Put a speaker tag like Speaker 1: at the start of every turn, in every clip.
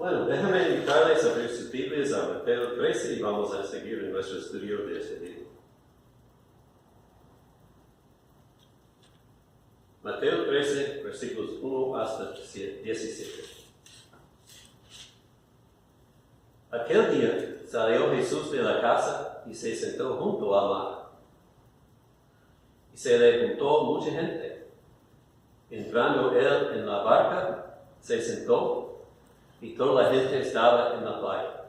Speaker 1: Bueno, déjame invitarles a ver sus Biblias a Mateo 13 y vamos a seguir en nuestro estudio de ese día. Mateo 13, versículos 1 hasta 17. Aquel día salió Jesús de la casa y se sentó junto al mar. Y se le juntó mucha gente. Entrando él en la barca, se sentó y toda la gente estaba en la playa.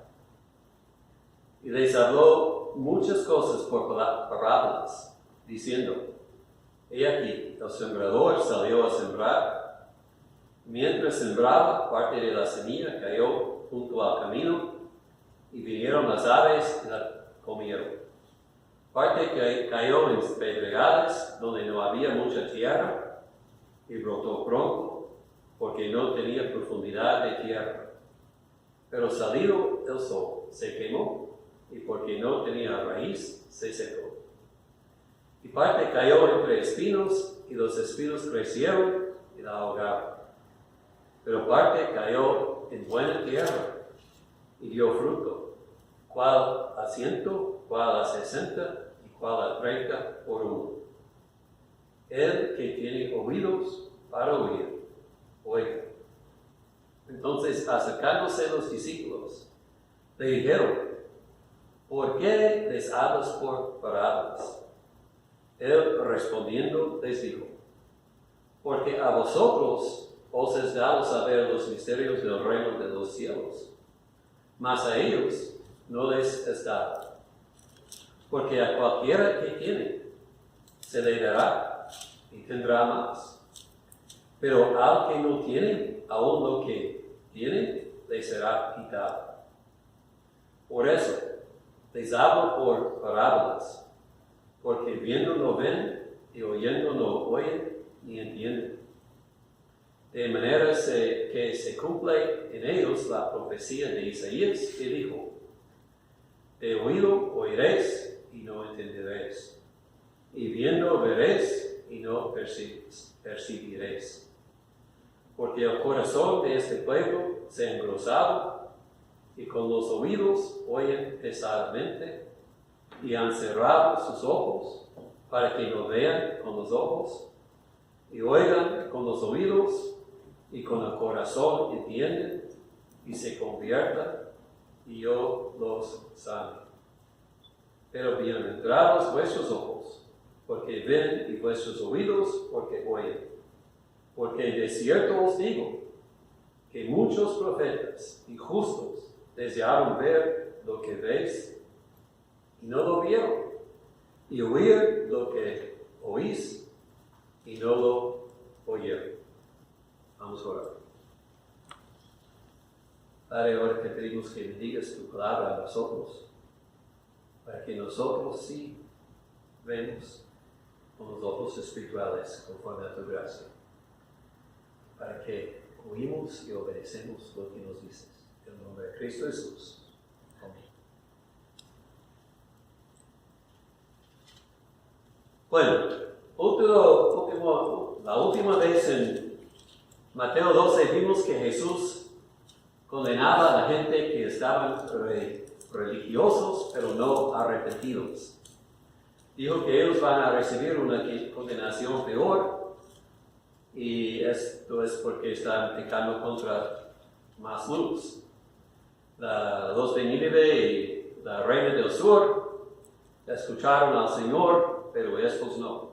Speaker 1: Y les habló muchas cosas por parábolas, diciendo: He aquí, el sembrador salió a sembrar. Mientras sembraba, parte de la semilla cayó junto al camino, y vinieron las aves y la comieron. Parte que cayó en pedregales, donde no había mucha tierra, y brotó pronto, porque no tenía profundidad de tierra. Pero salido el sol, se quemó, y porque no tenía raíz, se secó. Y parte cayó entre espinos, y los espinos crecieron y la ahogaron. Pero parte cayó en buena tierra, y dio fruto, cuál a 100, cuál a 60, y cuál a 30 por uno. El que tiene oídos para oír, oiga. Entonces, acercándose los discípulos, le dijeron: ¿Por qué les hablas por parábolas? Él respondiendo les dijo: Porque a vosotros os es dado saber los misterios del reino de los cielos, mas a ellos no les es dado. Porque a cualquiera que tiene, se le dará y tendrá más. Pero al que no tiene, aún lo que tiene, le será quitado. Por eso, les hablo por parábolas, porque viendo no ven, y oyendo no oyen, ni entienden. De manera que se cumple en ellos la profecía de Isaías, que dijo: De oído oiréis, y no entenderéis. Y viendo veréis, y no percibiréis. Porque el corazón de este pueblo se ha engrosado, y con los oídos oyen pesadamente, y han cerrado sus ojos, para que no vean con los ojos, y oigan con los oídos, y con el corazón entienden, y se conviertan, y yo los sane. Pero bienaventurados vuestros ojos, porque ven, y vuestros oídos, porque oyen. Porque de cierto os digo, que muchos profetas y justos desearon ver lo que veis, y no lo vieron, y oír lo que oís, y no lo oyeron. Vamos a orar. Padre, ahora te pedimos que bendigas tu palabra a nosotros, para que nosotros sí vemos con los ojos espirituales conforme a tu gracia, para que oímos y obedecemos lo que nos dices. En el nombre de Cristo Jesús. Amén. Bueno, la última vez en Mateo 12 vimos que Jesús condenaba a la gente que estaban religiosos pero no arrepentidos. Dijo que ellos van a recibir una condenación peor, y esto es porque están pecando contra más luz. Los de Nínive y la reina del sur escucharon al Señor, pero estos no.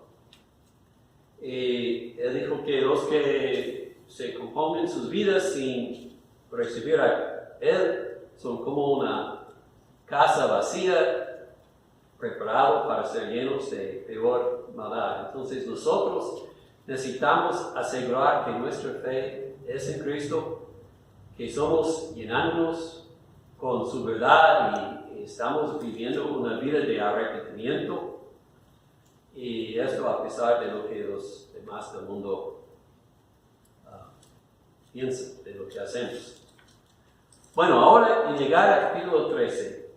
Speaker 1: Y él dijo que los que se componen sus vidas sin recibir a Él son como una casa vacía, preparado para ser llenos de peor maldad. Entonces nosotros necesitamos asegurar que nuestra fe es en Cristo, que somos llenándonos con su verdad y estamos viviendo una vida de arrepentimiento, y esto a pesar de lo que los demás del mundo piensan de lo que hacemos. Bueno, ahora en llegar al capítulo 13,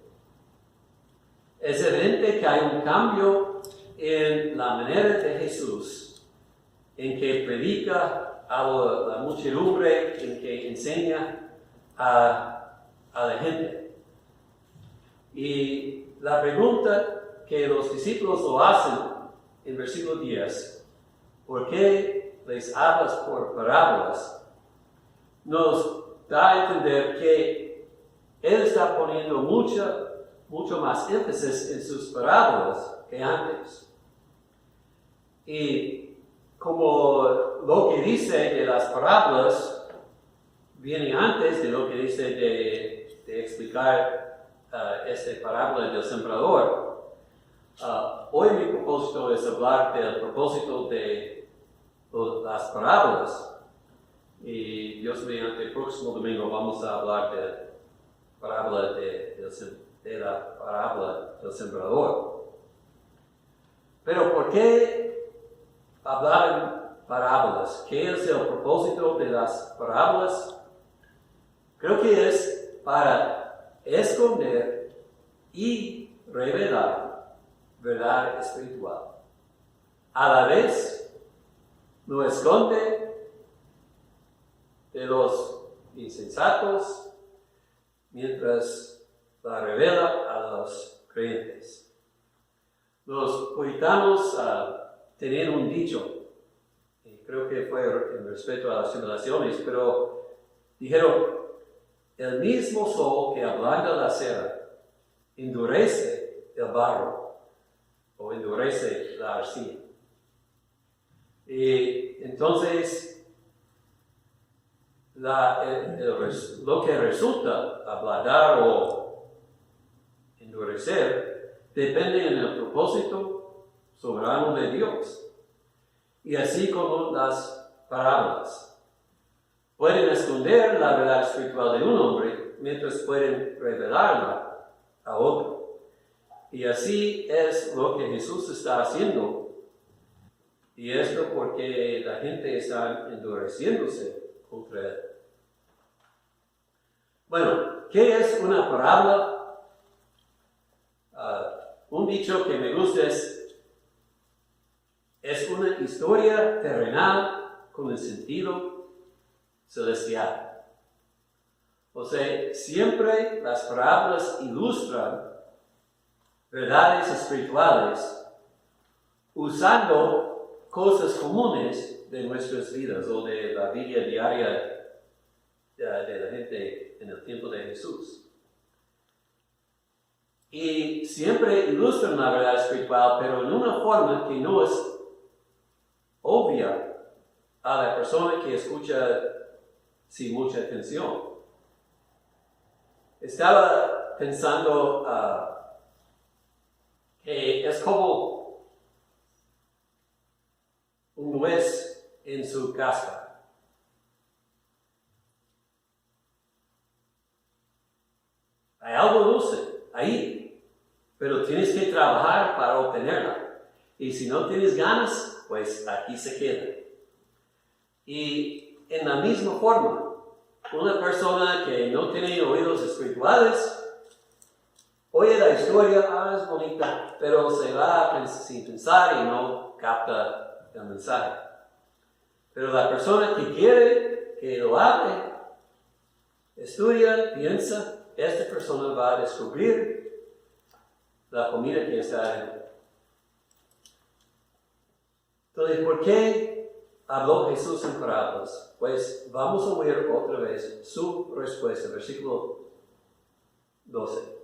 Speaker 1: es evidente que hay un cambio en la manera de Jesús, en que predica a la muchedumbre, en que enseña a la gente. Y la pregunta que los discípulos lo hacen en versículo 10, ¿por qué les hablas por parábolas? Nos da a entender que Él está poniendo mucho más énfasis en sus parábolas que antes. Y como lo que dice de las parábolas viene antes de lo que dice de explicar esta parábola del sembrador, hoy mi propósito es hablar del propósito de las parábolas. Y Dios mediante el próximo domingo vamos a hablar de la parábola del sembrador. Pero ¿por qué hablar en parábolas? ¿Qué es el propósito de las parábolas? Creo que es para esconder y revelar verdad espiritual. A la vez, lo esconde de los insensatos, mientras la revela a los creyentes. Los puritanos tenían un dicho, y creo que fue en respeto a las simulaciones, pero dijeron, el mismo sol que ablanda la cera endurece el barro o endurece la arcilla. Y entonces, lo que resulta ablandar o endurecer depende en el propósito soberano de Dios. Y así como las parábolas pueden esconder la verdad espiritual de un hombre, mientras pueden revelarla a otro. Y así es lo que Jesús está haciendo. Y esto porque la gente está endureciéndose contra él. Bueno, ¿qué es una parábola? Un dicho que me gusta es una historia terrenal con el sentido celestial. O sea, siempre las parábolas ilustran verdades espirituales usando cosas comunes de nuestras vidas o de la vida diaria de la gente en el tiempo de Jesús. Y siempre ilustran la verdad espiritual, pero en una forma que no es obvia a la persona que escucha sin mucha atención. Estaba pensando que es como un nuez en su cáscara. Hay algo dulce ahí, pero tienes que trabajar para obtenerla. Y si no tienes ganas, pues aquí se queda. Y en la misma forma, una persona que no tiene oídos espirituales, oye la historia, es bonita, pero se va sin pensar y no capta el mensaje. Pero la persona que quiere que lo hable, estudia, piensa, esta persona va a descubrir la comida que está en él. Entonces, ¿por qué habló Jesús en parábolas? Pues vamos a oír otra vez su respuesta, versículo 12.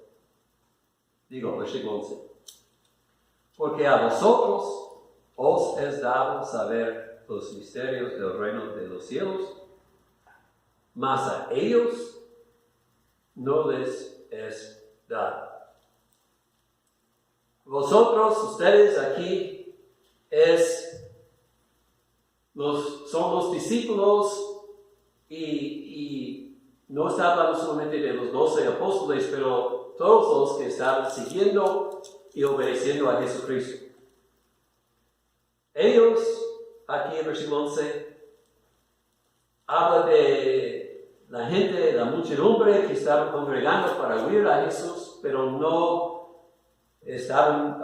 Speaker 1: Versículo 11. Porque a vosotros os es dado saber los misterios del reino de los cielos, mas a ellos no les es dado. Vosotros, ustedes aquí, son los discípulos y no está hablando solamente de los 12 apóstoles, pero todos los que estaban siguiendo y obedeciendo a Jesucristo. Ellos, aquí en versículo 11, habla de la gente, la muchedumbre que estaba congregando para oír a Jesús, pero no estaban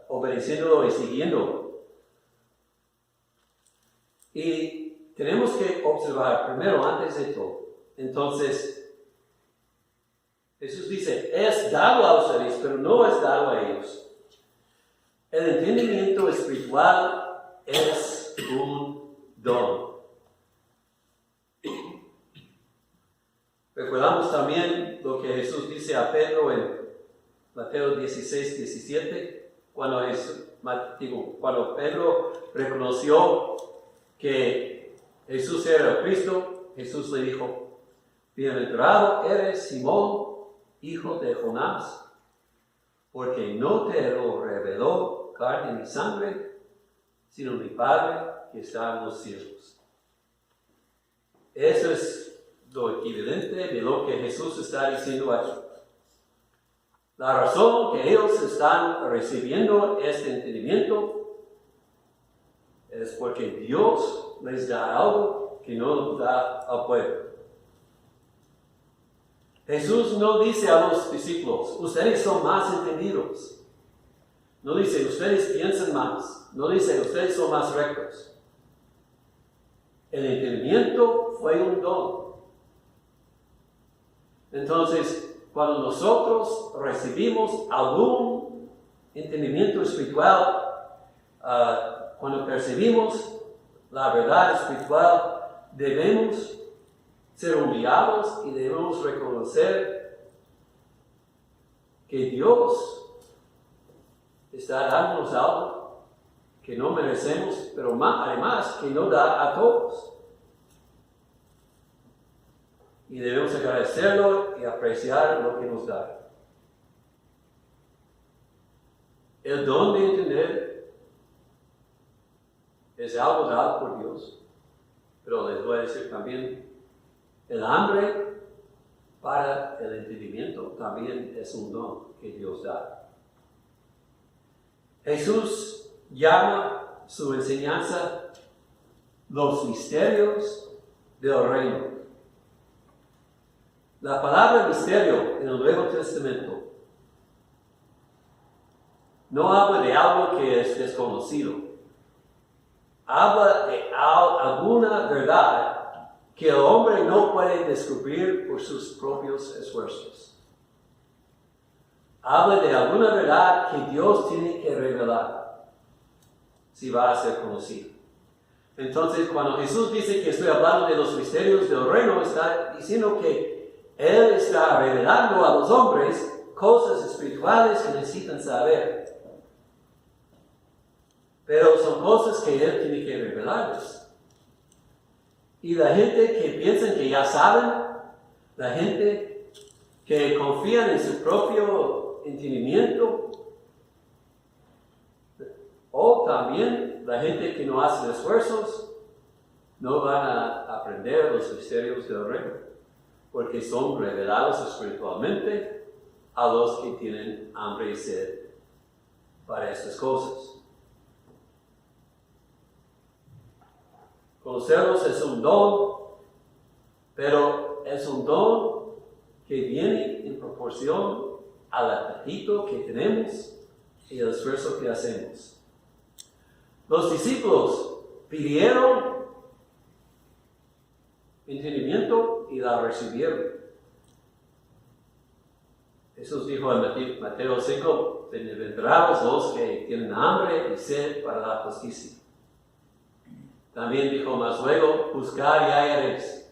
Speaker 1: obedeciéndolo y siguiéndolo. Y tenemos que observar primero, antes de todo, entonces, Jesús dice, es dado a ustedes, pero no es dado a ellos. El entendimiento espiritual es un don. Recordamos también lo que Jesús dice a Pedro en Mateo 16, 17, cuando Pedro reconoció que Jesús era el Cristo, Jesús le dijo, bienaventurado eres Simón, hijo de Jonás, porque no te lo reveló carne ni sangre, sino mi Padre que está en los cielos. Eso es lo equivalente de lo que Jesús está diciendo aquí. La razón que ellos están recibiendo este entendimiento es porque Dios les da algo que no da al pueblo. Jesús no dice a los discípulos, ustedes son más entendidos. No dice, ustedes piensan más. No dice, ustedes son más rectos. El entendimiento fue un don. Entonces, cuando nosotros recibimos algún entendimiento espiritual, cuando percibimos la verdad espiritual, debemos ser humillados y debemos reconocer que Dios está dándonos algo que no merecemos, pero además que no da a todos. Y debemos agradecerlo y apreciar lo que nos da. El don de entender es algo dado por Dios, pero les voy a decir también, el hambre para el entendimiento también es un don que Dios da. Jesús llama su enseñanza los misterios del reino. La palabra misterio en el Nuevo Testamento no habla de algo que es desconocido. Habla de alguna verdad que el hombre no puede descubrir por sus propios esfuerzos. Habla de alguna verdad que Dios tiene que revelar si va a ser conocido. Entonces, cuando Jesús dice que estoy hablando de los misterios del reino, está diciendo que Él está revelando a los hombres cosas espirituales que necesitan saber. Pero son cosas que Él tiene que revelarles. Y la gente que piensa que ya saben, la gente que confía en su propio entendimiento, o también la gente que no hace esfuerzos, no van a aprender los misterios del reino, porque son revelados espiritualmente a los que tienen hambre y sed para estas cosas. Conocerlos es un don, pero es un don que viene en proporción al apetito que tenemos y el esfuerzo que hacemos. Los discípulos pidieron entendimiento y la recibieron. Jesús dijo en Mateo 5, bienaventurados los que tienen hambre y sed para la justicia. También dijo más luego, buscar y hallaréis.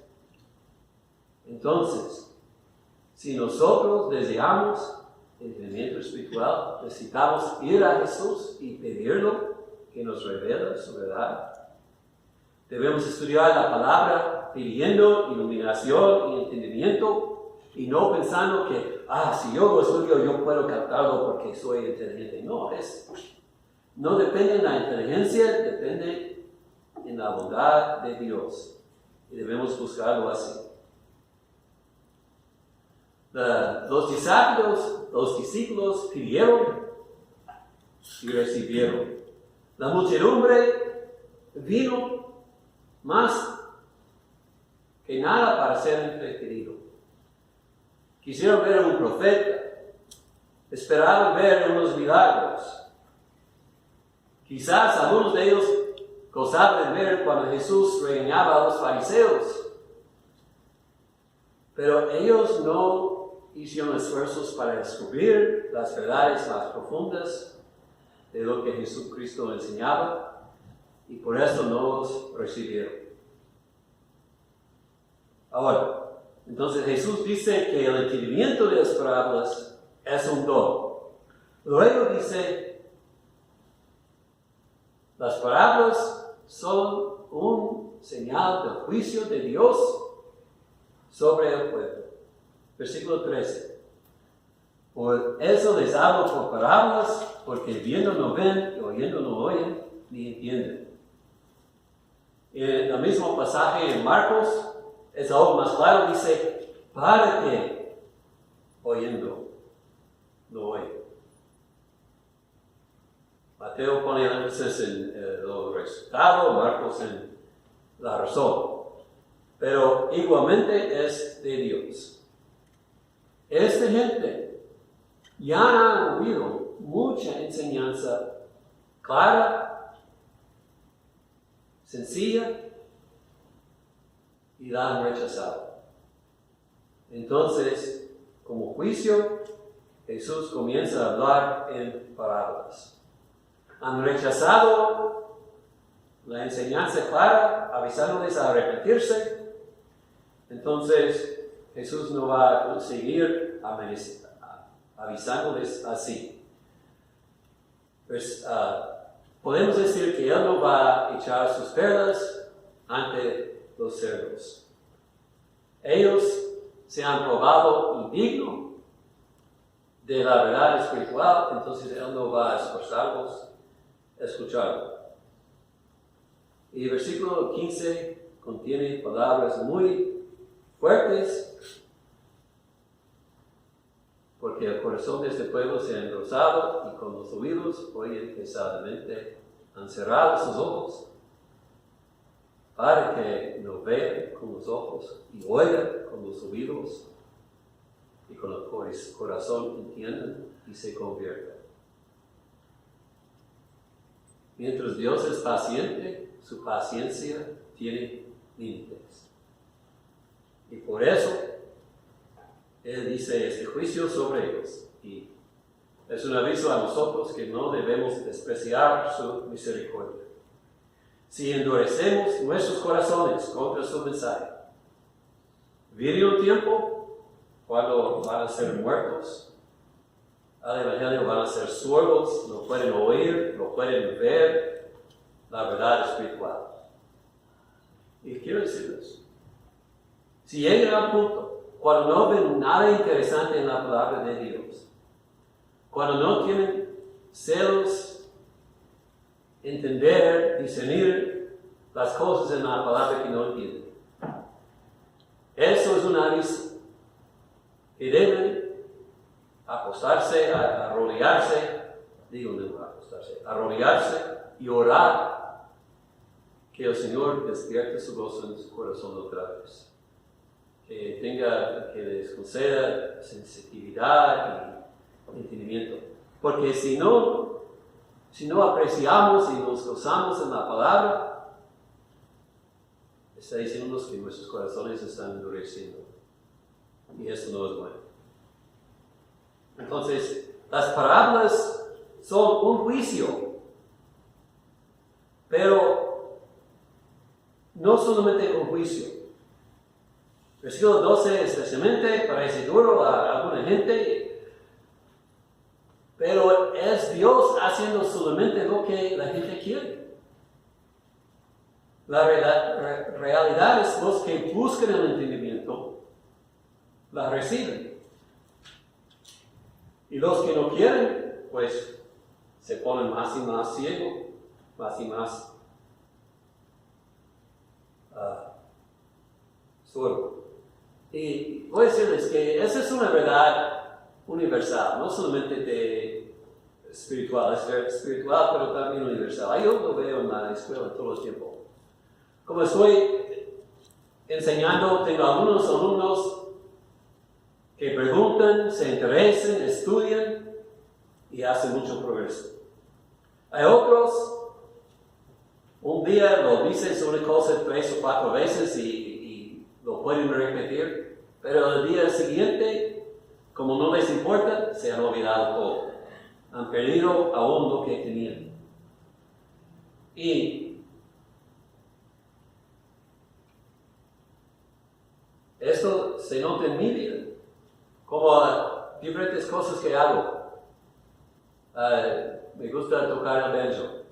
Speaker 1: Entonces, si nosotros deseamos entendimiento espiritual, necesitamos ir a Jesús y pedirlo que nos revele su verdad. Debemos estudiar la palabra pidiendo iluminación y entendimiento y no pensando que, si yo lo estudio yo puedo captarlo porque soy inteligente. No depende de la inteligencia, depende en la bondad de Dios. Y debemos buscarlo así. Los discípulos pidieron y recibieron. La muchedumbre vino más que nada para ser entretenido. Quisieron ver a un profeta, esperaban ver unos milagros. Quizás algunos de ellos gozaban de ver cuando Jesús regañaba a los fariseos. Pero ellos no hicieron esfuerzos para descubrir las verdades más profundas de lo que Jesucristo enseñaba y por eso nos recibieron. Ahora, entonces Jesús dice que el entendimiento de las parábolas es un don. Luego dice, las parábolas son un señal del juicio de Dios sobre el pueblo. Versículo 13. Por eso les hablo por parábolas, porque viendo no ven y oyendo no oyen, ni entienden. En el mismo pasaje en Marcos, es algo más claro, dice, para que oyendo no oyen. Mateo pone énfasis en el resultado, Marcos en la razón. Pero igualmente es de Dios. Esta gente ya ha oído mucha enseñanza clara, sencilla, y la han rechazado. Entonces, como juicio, Jesús comienza a hablar en parábolas. Han rechazado la enseñanza clara, avisándoles a arrepentirse. Entonces, Jesús no va a seguir avisándoles así. Pues, podemos decir que Él no va a echar sus perlas ante los cerdos. Ellos se han probado indignos de la verdad espiritual, entonces Él no va a esforzarlos a escucharlo. Y el versículo 15 contiene palabras muy fuertes, porque el corazón de este pueblo se ha engrosado y con los oídos oyen pesadamente, han cerrado sus ojos para que no vean con los ojos y oigan con los oídos y con el corazón entiendan y se conviertan. Mientras Dios es paciente, su paciencia tiene límites. Y por eso Él dice este juicio sobre ellos. Y es un aviso a nosotros que no debemos despreciar su misericordia. Si endurecemos nuestros corazones contra su mensaje, viene un tiempo cuando van a ser muertos al Evangelio, van a ser sordos, no pueden oír, no pueden ver la verdad espiritual. Y quiero decirles, si llegan al punto cuando no ven nada interesante en la palabra de Dios, cuando no tienen celos, entender, discernir las cosas en la palabra que no entienden. Eso es un aviso que deben acostarse, arrodillarse y orar que el Señor despierte su gozo en su corazón otra vez. Que les conceda sensitividad y entendimiento. Porque si no apreciamos y nos gozamos en la palabra, está diciéndonos que nuestros corazones están endureciendo. Y eso no es bueno. Entonces, las parábolas son un juicio. Pero no solamente un juicio. Versículo 12 especialmente parece duro a alguna gente, pero es Dios haciendo solamente lo que la gente quiere. La realidad es los que buscan el entendimiento, la reciben. Y los que no quieren, pues se ponen más y más ciegos, más y más sordos. Y voy a decirles que esa es una verdad universal, no solamente espiritual, es espiritual, pero también universal. Yo lo veo en la escuela todo el tiempo. Como estoy enseñando, tengo algunos alumnos que preguntan, se interesan, estudian y hacen mucho progreso. Hay otros, un día lo dicen una cosa 3 o 4 veces y lo pueden repetir, pero el día siguiente como no les importa, se han olvidado todo. Han perdido aún lo que tenían. Y esto se nota en mi vida, como diferentes cosas que hago. Me gusta tocar el banjo,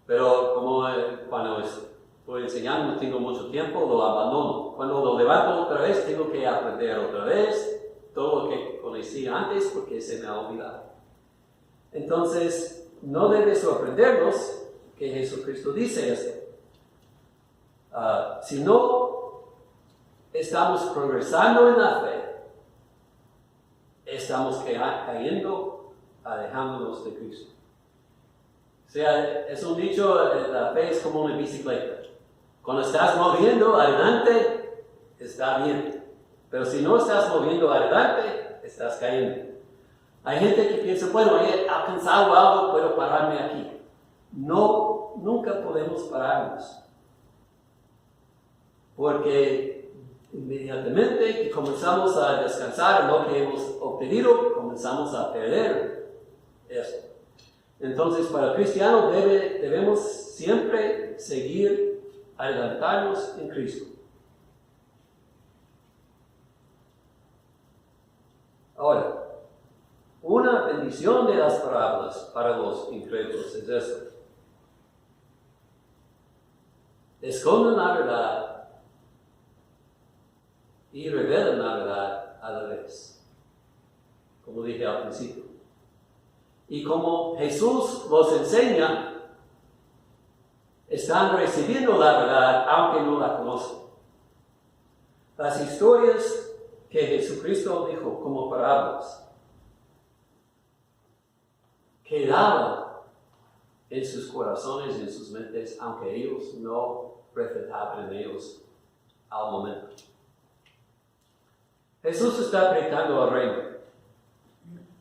Speaker 1: pero como cuando estoy enseñando no tengo mucho tiempo, lo abandono. Cuando lo levanto otra vez, tengo que aprender otra vez todo lo que conocí antes porque se me ha olvidado. Entonces, no debe sorprendernos que Jesucristo dice esto. Si no estamos progresando en la fe, estamos cayendo, alejándonos de Cristo. O sea, es un dicho, la fe es como una bicicleta. Cuando estás moviendo adelante, está bien. Pero si no estás moviendo adelante, estás cayendo. Hay gente que piensa, bueno, he alcanzado algo, puedo pararme aquí. No, nunca podemos pararnos. Porque inmediatamente que comenzamos a descansar en lo que hemos obtenido, comenzamos a perder eso. Entonces, para el cristiano debemos siempre seguir adelantarnos en Cristo. Ahora, una bendición de las parábolas para los incrédulos es esto. Esconden la verdad y revelan la verdad a la vez, como dije al principio. Y como Jesús los enseña, están recibiendo la verdad aunque no la conocen. Las historias que Jesucristo dijo como parábolas quedaban en sus corazones y en sus mentes, aunque ellos no reflejaban en ellos al momento. Jesús está predicando el reino,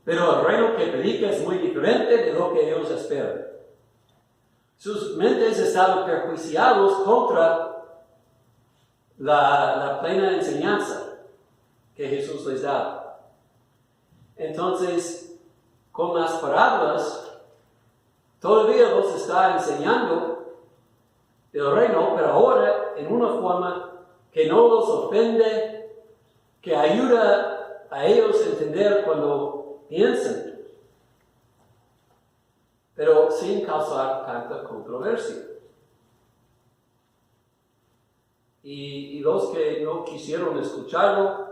Speaker 1: pero el reino que predica es muy diferente de lo que ellos esperan. Sus mentes estaban perjuiciados contra la plena enseñanza que Jesús les daba. Entonces, con las parábolas, todavía los está enseñando el reino, pero ahora en una forma que no los ofende, que ayuda a ellos a entender cuando piensan, pero sin causar tanta controversia. Y los que no quisieron escucharlo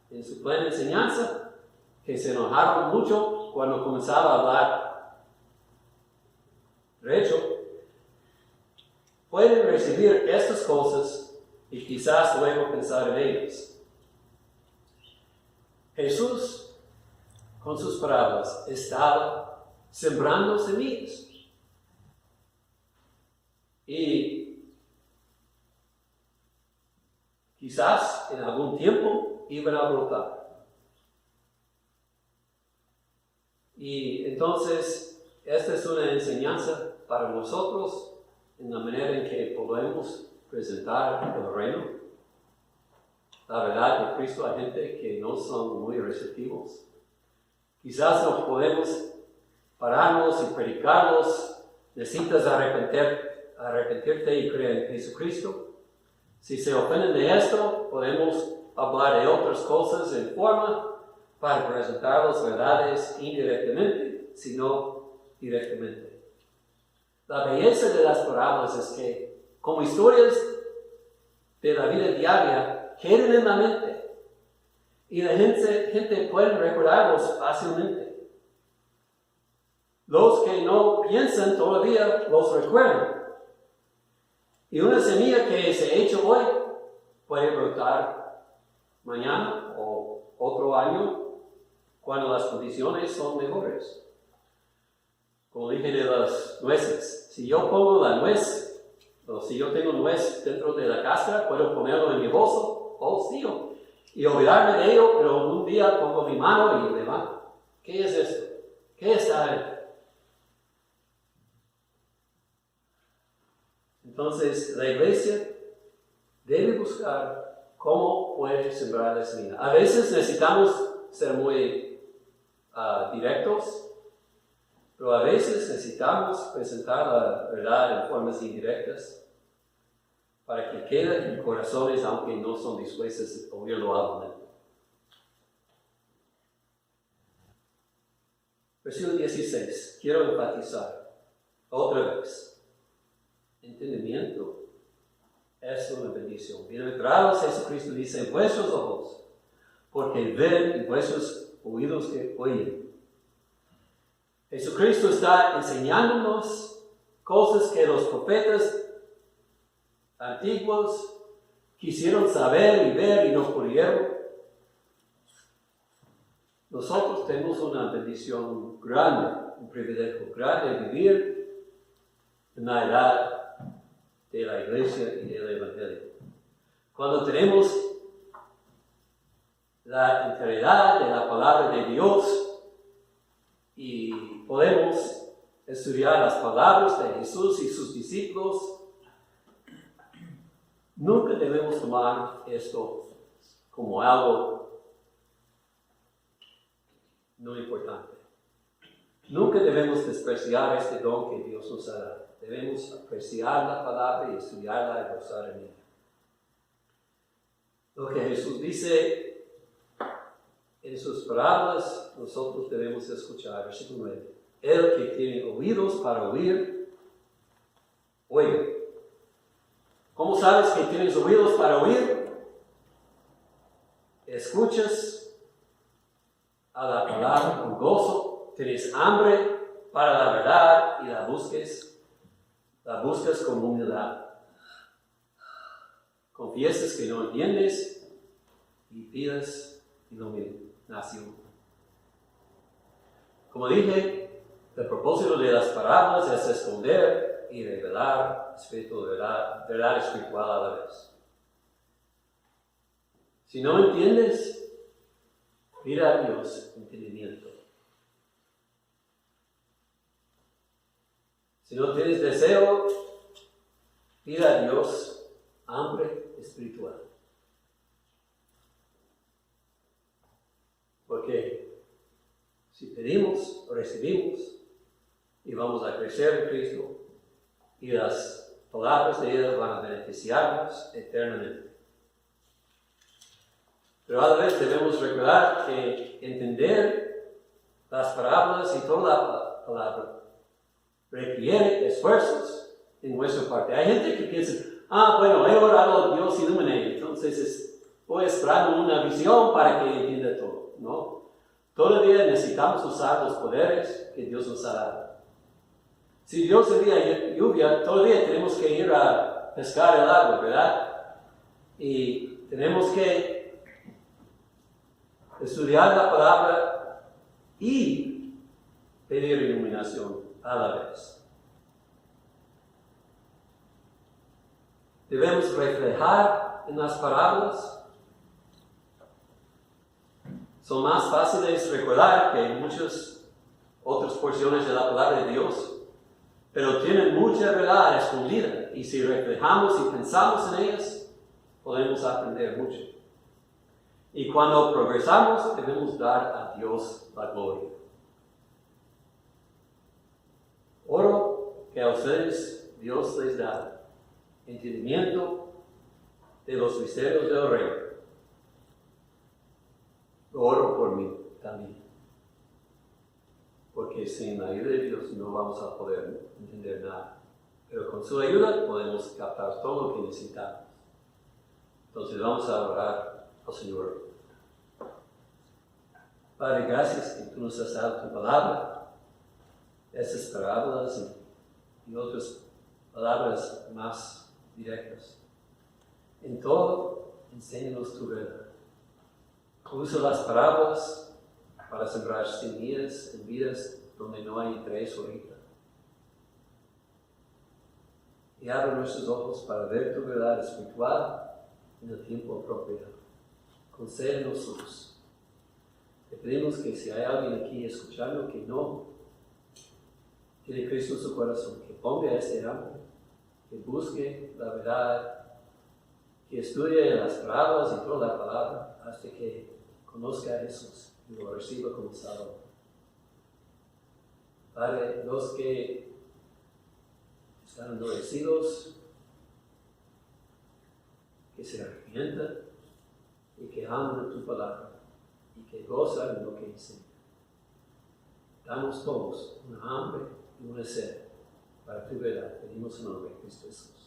Speaker 1: en su plena enseñanza, que se enojaron mucho cuando comenzaba a hablar derecho, pueden recibir estas cosas y quizás luego pensar en ellas. Jesús, con sus parábolas, estaba sembrando semillas. Y quizás en algún tiempo iban a brotar. Y entonces, esta es una enseñanza para nosotros en la manera en que podemos presentar el reino. La verdad de Cristo a gente que no son muy receptivos. Quizás no podemos pararnos y predicarlos. Necesitas arrepentirte y creer en Jesucristo. Si se ofenden de esto, podemos hablar de otras cosas en forma para presentar las verdades indirectamente, sino directamente. La belleza de las parábolas es que, como historias de la vida diaria, quedan en la mente y la gente puede recordarlos fácilmente. Los que no piensan todavía los recuerdan. Y una semilla que se ha hecho hoy puede brotar mañana o otro año cuando las condiciones son mejores. Como dije de las nueces, si yo pongo la nuez, o si yo tengo nuez dentro de la cáscara, puedo ponerlo en mi bolsillo y olvidarme de ello, pero un día pongo mi mano y levanto. ¿Qué es esto? ¿Qué está ahí? Entonces, la iglesia debe buscar cómo puede sembrar la semilla. A veces necesitamos ser muy directos, pero a veces necesitamos presentar la verdad en formas indirectas para que quede en corazones aunque no son dispuestos a oírlo hábilmente. Versículo 16. Quiero enfatizar otra vez. Entendimiento es una bendición. Bienaventurados, Jesucristo dice, en vuestros ojos, porque ven, y vuestros oídos que oyen. Jesucristo está enseñándonos cosas que los profetas antiguos quisieron saber y ver y no pudieron. Nosotros tenemos una bendición grande, un privilegio grande de vivir en la edad de la iglesia y del evangelio. Cuando tenemos la integridad de la palabra de Dios y podemos estudiar las palabras de Jesús y sus discípulos, nunca debemos tomar esto como algo no importante. Nunca debemos despreciar este don que Dios nos ha dado. Debemos apreciar la palabra y estudiarla y gozar en ella. Lo que Jesús dice en sus parábolas, nosotros debemos escuchar. Versículo 9. El que tiene oídos para oír, oiga. ¿Cómo sabes que tienes oídos para oír? Escuchas a la palabra con gozo, tienes hambre para la verdad y la buscas con humildad. Confiesas que no entiendes y pides iluminación. Como dije, el propósito de las parábolas es esconder y revelar espíritu de verdad espiritual a la vez. Si no entiendes, pide a Dios entendimiento. Si no tienes deseo, pide a Dios hambre espiritual. Porque si pedimos, recibimos y vamos a crecer en Cristo y las palabras de Él van a beneficiarnos eternamente. Pero a la vez debemos recordar que entender las parábolas y toda la palabra requiere esfuerzos en nuestra parte. Hay gente que piensa, bueno, he orado a Dios ilumine, entonces voy esperando una visión para que entienda todo. No, todavía necesitamos usar los poderes que Dios nos ha dado. Si Dios envía lluvia, todavía tenemos que ir a pescar el agua, ¿verdad? Y tenemos que estudiar la palabra y pedir iluminación a la vez. Debemos reflejar en las parábolas. Son más fáciles recordar que muchas otras porciones de la palabra de Dios, pero tienen mucha verdad escondida y si reflejamos y pensamos en ellas, podemos aprender mucho. Y cuando progresamos, debemos dar a Dios la gloria. Oro que a ustedes Dios les da entendimiento de los misterios del reino. Oro por mí también. Porque sin la ayuda de Dios no vamos a poder entender nada. Pero con su ayuda podemos captar todo lo que necesitamos. Entonces vamos a orar al Señor. Padre, gracias que tú nos has dado tu palabra, esas parábolas y otras palabras más directas. En todo, enséñanos tu verdad. Usa las parábolas para sembrar semillas en vidas donde no hay interés ahorita. Y abre nuestros ojos para ver tu verdad espiritual en el tiempo apropiado. Concédenos luz. Te pedimos que si hay alguien aquí escuchando que no tiene Cristo en su corazón, que ponga este hambre, que busque la verdad, que estudie las parábolas y toda la palabra hasta que conozca a Jesús. y lo reciba como Salvador. Padre, los que están endurecidos, que se arrepientan y que aman tu palabra y que gozan de lo que enseña. Damos todos una hambre y una sed para tu verdad. Pedimos en nombre de Cristo Jesús.